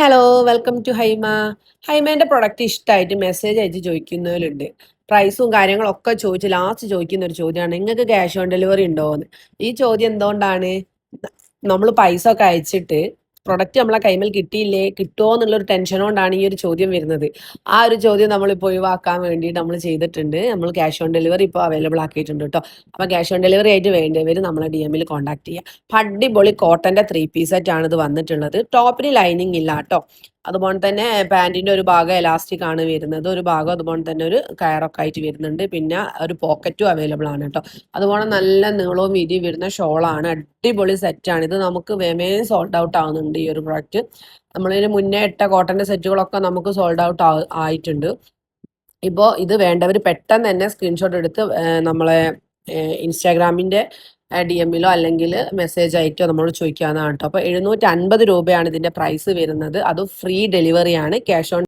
Hello, welcome to Haima. ഹൈമേന്റെ product ഇഷ്ടമായിട്ട് message അയച്ച് ചോദിക്കുന്നവരുണ്ട്. പ്രൈസും കാര്യങ്ങളൊക്കെ ചോദിച്ച് ലാസ്റ്റ് ചോദിക്കുന്ന ഒരു ചോദ്യമാണ് നിങ്ങൾക്ക് ക്യാഷ് ഓൺ ഡെലിവറി ഉണ്ടോ എന്ന്. ഈ ചോദ്യം എന്തുകൊണ്ടാണ്? നമ്മൾ പൈസ ഒക്കെ അയച്ചിട്ട് പ്രൊഡക്റ്റ് നമ്മളെ കൈമേൽ കിട്ടിയില്ലേ കിട്ടുമോ എന്നുള്ളൊരു ടെൻഷൻ കൊണ്ടാണ് ഈ ഒരു ചോദ്യം വരുന്നത്. ആ ഒരു ചോദ്യം നമ്മളിപ്പോൾ ഒഴിവാക്കാൻ വേണ്ടിയിട്ട് നമ്മൾ ചെയ്തിട്ടുണ്ട്. നമ്മൾ ക്യാഷ് ഓൺ ഡെലിവറി ഇപ്പോൾ അവൈലബിൾ ആക്കിയിട്ടുണ്ട് കേട്ടോ. അപ്പോൾ ക്യാഷ് ഓൺ ഡെലിവറി ആയിട്ട് വേണ്ടിയവർ നമ്മളെ DM കോൺടാക്ട് ചെയ്യുക. അടിപൊളി കോട്ടന്റെ 3 പീസ് സെറ്റ് ആണ് ഇത് വന്നിട്ടുള്ളത്. ടോപ്പിന് ലൈനിങ് ഇല്ല കേട്ടോ. അതുപോലെ തന്നെ പാൻറ്റിന്റെ ഒരു ഭാഗം എലാസ്റ്റിക് ആണ് വരുന്നത്, ഒരു ഭാഗം അതുപോലെ തന്നെ ഒരു കയറൊക്കെ ആയിട്ട് വരുന്നുണ്ട്. പിന്നെ ഒരു പോക്കറ്റും അവൈലബിൾ ആണ് കേട്ടോ. അതുപോലെ നല്ല നീളവും വീതിയും വരുന്ന ഷോളാണ്. അടിപൊളി സെറ്റാണ് ഇത്. നമുക്ക് വേഗം സോൾഡ് ഔട്ട് ആവുന്നുണ്ട് ഈ ഒരു പ്രൊഡക്റ്റ്. നമ്മളിതിന് മുന്നേ ഇട്ട കോട്ടന്റെ സെറ്റുകളൊക്കെ നമുക്ക് സോൾഡ് ഔട്ട് ആയിട്ടുണ്ട്. ഇപ്പോൾ ഇത് വേണ്ടവർ പെട്ടെന്ന് തന്നെ സ്ക്രീൻഷോട്ട് എടുത്ത് നമ്മളെ ഇൻസ്റ്റാഗ്രാമിൻ്റെ DM അല്ലെങ്കിൽ മെസ്സേജ് ആയിട്ടോ നമ്മളോട് ചോദിക്കാവുന്നതാണ് കേട്ടോ. അപ്പോൾ 750 രൂപയാണ് ഇതിൻ്റെ പ്രൈസ് വരുന്നത്. അത് ഫ്രീ ഡെലിവറിയാണ്. Cash on